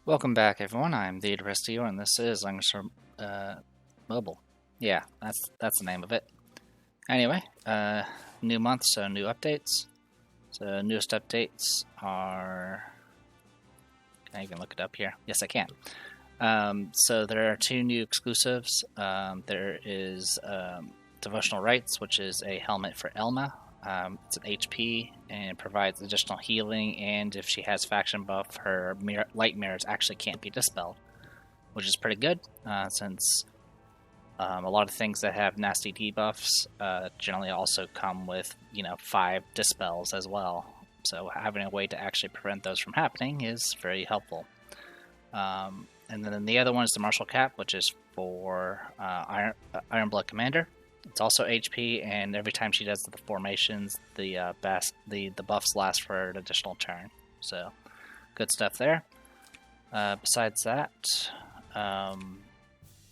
Welcome back, everyone. I'm the Restio, and this is Langrisser Mobile. Yeah, that's the name of it. Anyway, new month, so new updates. So newest updates are. Can I even look it up here? Yes, I can. So there are two new exclusives. There is Devotional Rites, which is a helmet for Elma. It's an HP and provides additional healing, and if she has faction buff, her light mirrors actually can't be dispelled, which is pretty good, since a lot of things that have nasty debuffs generally also come with, 5 dispels as well. So having a way to actually prevent those from happening is very helpful. And then the other one is the Martial Cap, which is for Ironblood Commander. It's also HP, and every time she does the formations, the buffs last for an additional turn. So, good stuff there. Besides that,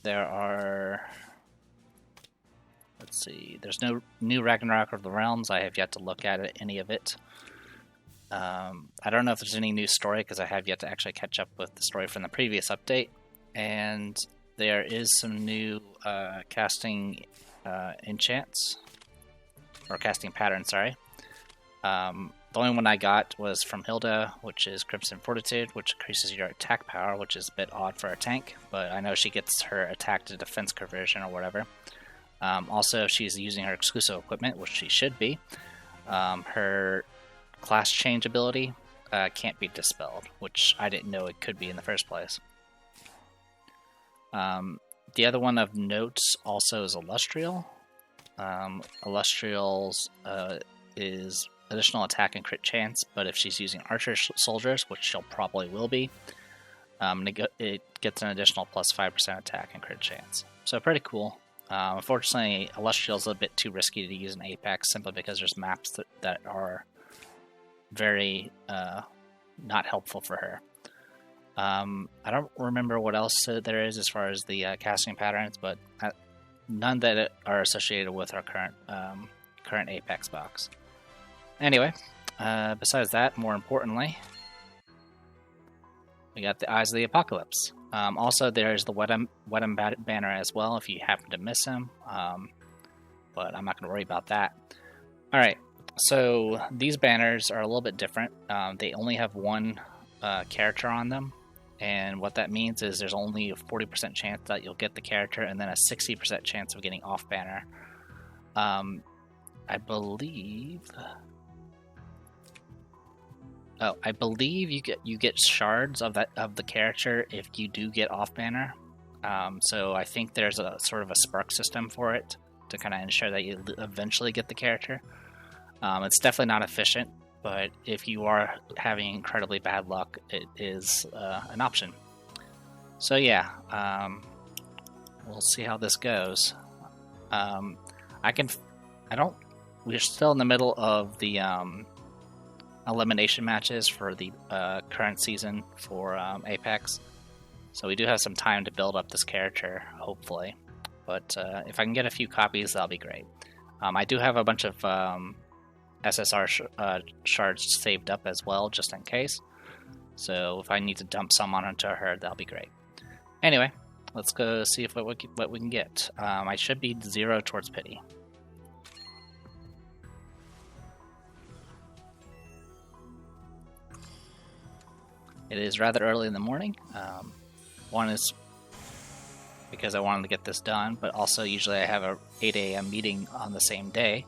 there are... Let's see. There's no new Ragnarok of the Realms. I have yet to look at any of it. I don't know if there's any new story, because I have yet to actually catch up with the story from the previous update. And there is some new casting... enchants, or casting patterns, sorry. The only one I got was from Hilda, which is Crimson Fortitude, which increases your attack power, which is a bit odd for a tank, but I know she gets her attack to defense conversion or whatever. Also, if she's using her exclusive equipment, which she should be, her class change ability can't be dispelled, which I didn't know it could be in the first place. The other one of note also is Illustrial. Illustrial's is additional attack and crit chance, but if she's using Archer Soldiers, which she'll probably will be, it gets an additional plus 5% attack and crit chance. So pretty cool. Unfortunately, Illustrial is a bit too risky to use in Apex, simply because there's maps that are very not helpful for her. I don't remember what else there is as far as the casting patterns, but none that are associated with our current Apex box. Anyway, besides that, more importantly, we got the Eyes of the Apocalypse. Also, there's the Wedem banner as well, if you happen to miss him, but I'm not going to worry about that. Alright, so these banners are a little bit different. They only have one character on them. And what that means is there's only a 40% chance that you'll get the character, and then a 60% chance of getting off banner. I believe you get shards of the character if you do get off banner. So I think there's a sort of a spark system for it to kind of ensure that you eventually get the character. It's definitely not efficient, but if you are having incredibly bad luck, it is an option. So yeah, we'll see how this goes. We're still in the middle of the elimination matches for the current season for Apex, so we do have some time to build up this character, hopefully. But if I can get a few copies, that'll be great. I do have a bunch of SSR shards saved up as well, just in case. So if I need to dump some onto her, that'll be great. Anyway, let's go see what we can get. I should be 0 towards pity. It is rather early in the morning. One is because I wanted to get this done, but also usually I have a 8 a.m. meeting on the same day.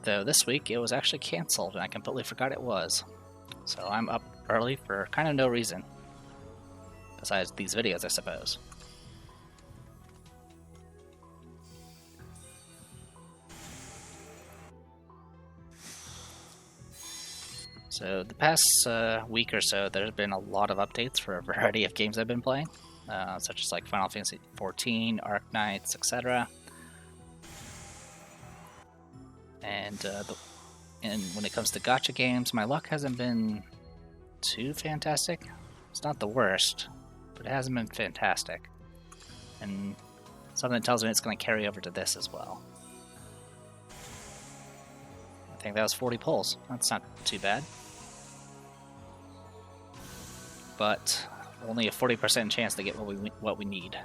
Though this week it was actually cancelled, and I completely forgot it was. So I'm up early for kind of no reason. Besides these videos, I suppose. So the past week or so, there's been a lot of updates for a variety of games I've been playing, such as like Final Fantasy XIV, Arc Knights, etc. And when it comes to gacha games, my luck hasn't been too fantastic. It's not the worst, but it hasn't been fantastic. And something tells me it's going to carry over to this as well. I think that was 40 pulls. That's not too bad. But only a 40% chance to get what we need.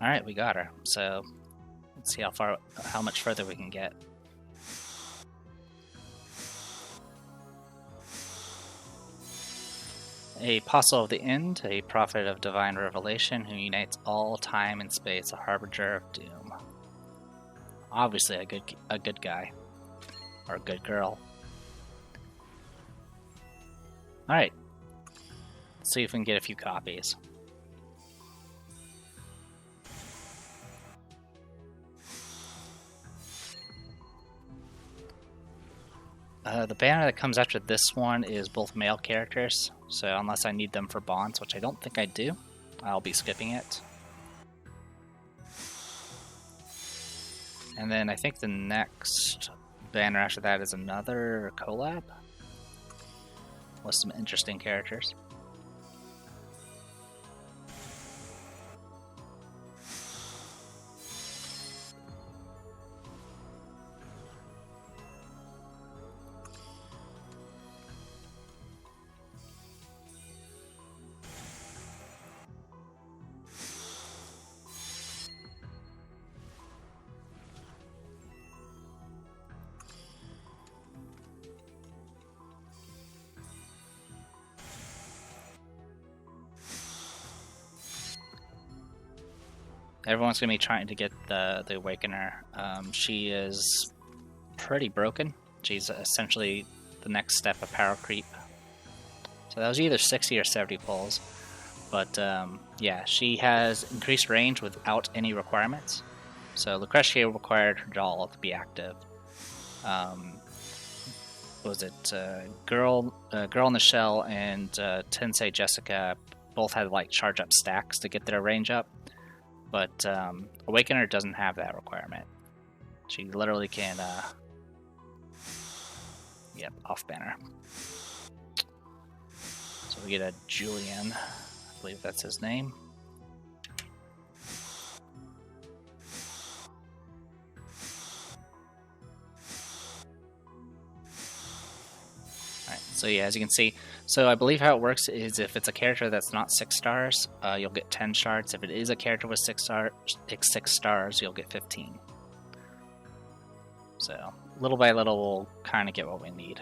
Alright, we got her. So let's see how much further we can get. A Apostle of the End, a prophet of divine revelation who unites all time and space, a harbinger of doom. Obviously a good guy. Or a good girl. Alright. Let's see if we can get a few copies. The banner that comes after this one is both male characters, so unless I need them for bonds, which I don't think I do, I'll be skipping it. And then I think the next banner after that is another collab with some interesting characters. Everyone's going to be trying to get the Awakener. She is pretty broken. She's essentially the next step of power creep. So that was either 60 or 70 pulls. But yeah, she has increased range without any requirements. So Lucretia required her doll to be active. Was it Girl in the Shell and Tensei Jessica both had like charge up stacks to get their range up. But Awakener doesn't have that requirement. She literally can, yep, off banner. So we get a Julian, I believe that's his name. Alright, so yeah, as you can see, so I believe how it works is if it's a character that's not 6 stars, you'll get 10 shards. If it is a character with 6 stars, you'll get 15. So little by little, we'll kind of get what we need.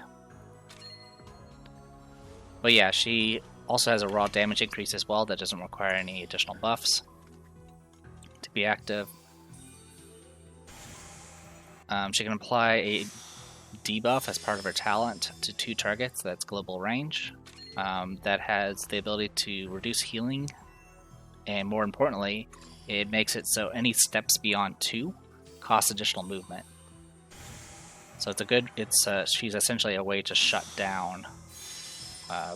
But yeah, she also has a raw damage increase as well that doesn't require any additional buffs to be active. She can apply a debuff as part of her talent to 2 targets. That's global range. That has the ability to reduce healing, and more importantly, it makes it so any steps beyond 2 cost additional movement. So she's essentially a way to shut down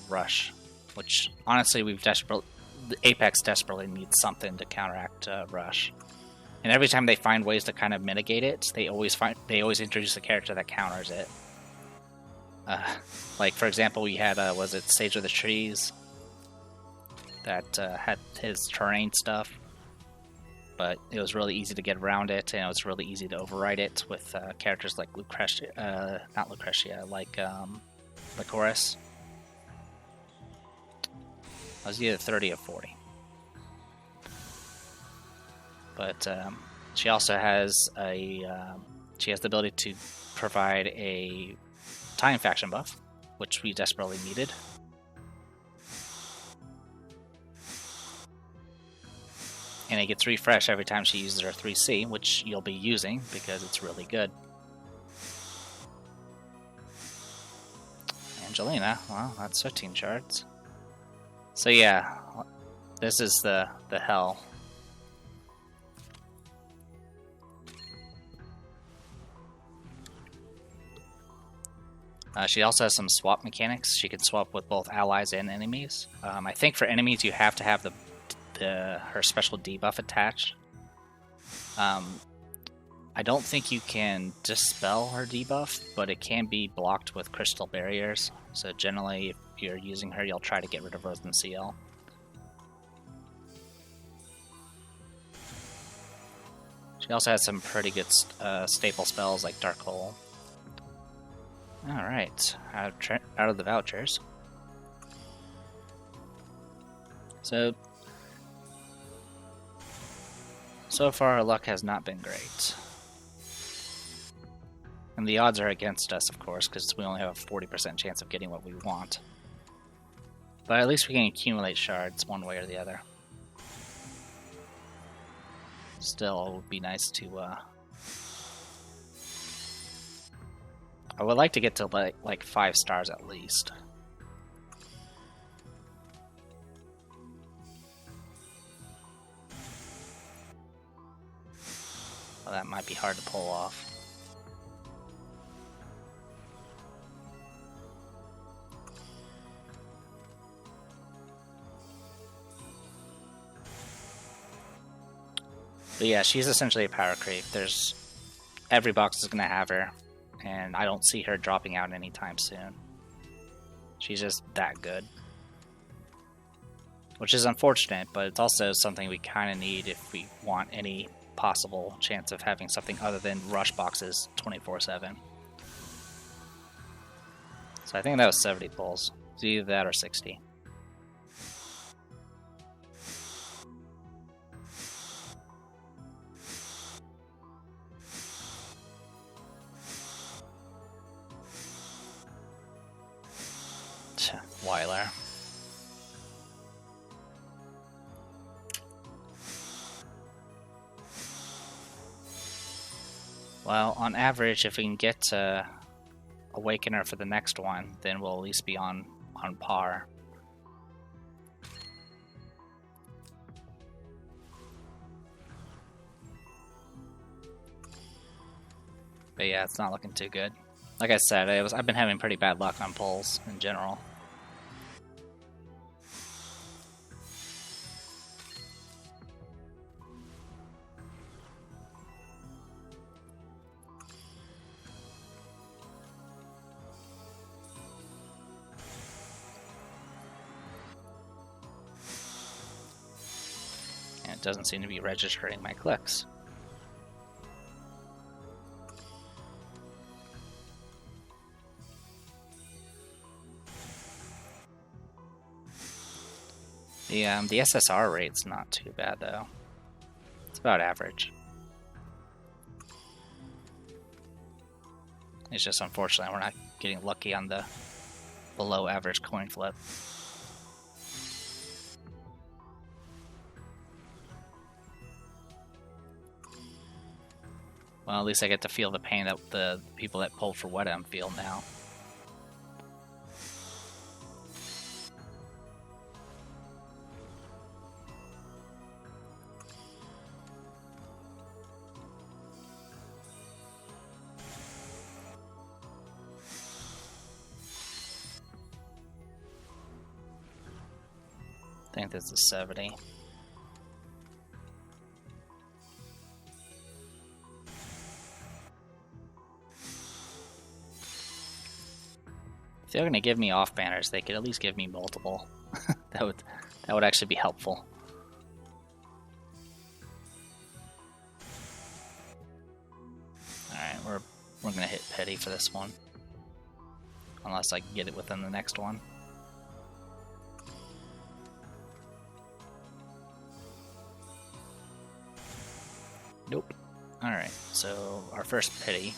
Rush, which honestly Apex desperately needs something to counteract Rush. And every time they find ways to kind of mitigate it, they always introduce a character that counters it. Like for example, we had was it Sage of the Trees that had his terrain stuff, but it was really easy to get around it, and it was really easy to override it with characters like Lucretia, not Lucretia, like Lycoris. I was either 30 or 40. But she also has she has the ability to provide a time faction buff, which we desperately needed. And it gets refreshed every time she uses her 3C, which you'll be using because it's really good. Angelina, well, that's 15 shards. So yeah, this is the hell. She also has some swap mechanics. She can swap with both allies and enemies. I think for enemies you have to have her special debuff attached. I don't think you can dispel her debuff, but it can be blocked with crystal barriers. So generally, if you're using her, you'll try to get rid of Rhythm CL. She also has some pretty good staple spells like Dark Hole. Alright, out of the vouchers. So far our luck has not been great. And the odds are against us, of course, because we only have a 40% chance of getting what we want. But at least we can accumulate shards one way or the other. Still, it would be nice to... I would like to get to like 5 stars at least. Well, that might be hard to pull off. But yeah, she's essentially a power creep. Every box is going to have her, and I don't see her dropping out anytime soon. She's just that good. Which is unfortunate, but it's also something we kind of need if we want any possible chance of having something other than rush boxes 24/7. So I think that was 70 pulls. It's either that or 60. Weiler. Well, on average, if we can get to Awakener for the next one, then we'll at least be on par. But yeah, it's not looking too good. Like I said, I've been having pretty bad luck on pulls in general. And it doesn't seem to be registering my clicks. The SSR rate's not too bad though. It's about average. It's just unfortunate we're not getting lucky on the below average coin flip. Well, at least I get to feel the pain that the people that pulled for Wet M feel now. I think this is 70. If they're gonna give me off banners, they could at least give me multiple. that would actually be helpful. Alright, we're gonna hit Petty for this one. Unless I can get it within the next one. Nope. Alright, so our first pity.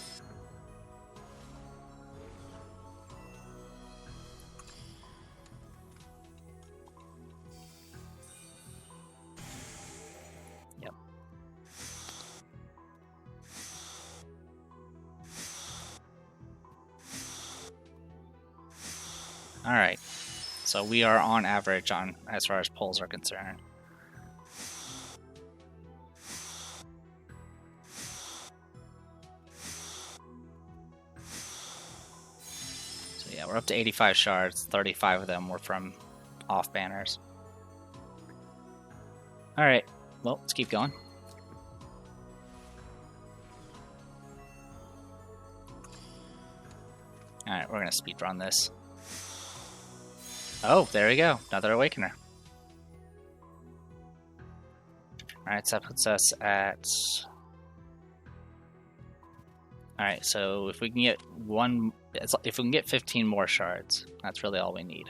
Yep. Alright, so we are on average on as far as pulls are concerned. Yeah, we're up to 85 shards, 35 of them were from off banners. Alright, well, let's keep going. Alright, we're gonna speedrun this. Oh, there we go. Another Awakener. Alright, so that puts us at... Alright, so if we can get if we can get 15 more shards, that's really all we need.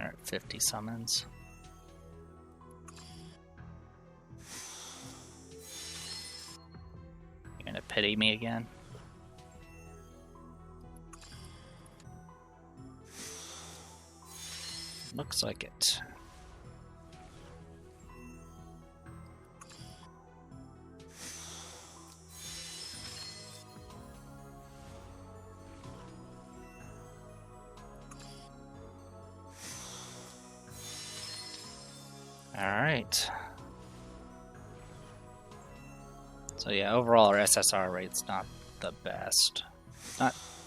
Alright, 50 summons. You're gonna pity me again? Looks like it. Alright. So yeah, overall our SSR rate's not the best.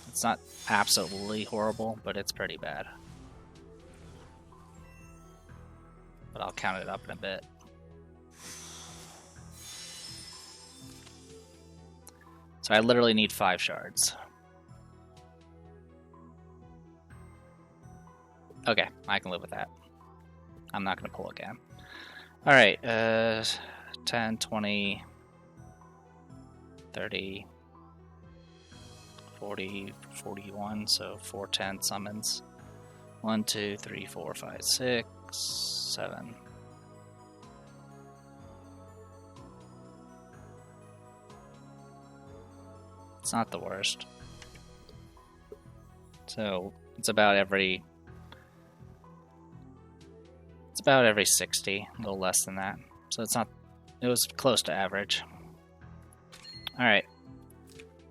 It's not absolutely horrible, but it's pretty bad. But I'll count it up in a bit. So I literally need 5 shards. Okay, I can live with that. I'm not going to pull again. Alright, 10, 20, 30, 40, 41, so 410 summons. 1, 2, 3, 4, 5, 6, 7. It's not the worst. So it's about every 60, a little less than that. So it's not, it was close to average. Alright,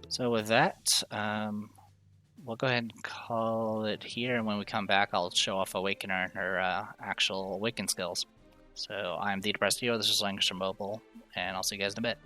so with that, we'll go ahead and call it here, and when we come back I'll show off Awakener and her actual Awaken skills. So I'm the Depressed Hero, this is Langrisser Mobile, and I'll see you guys in a bit.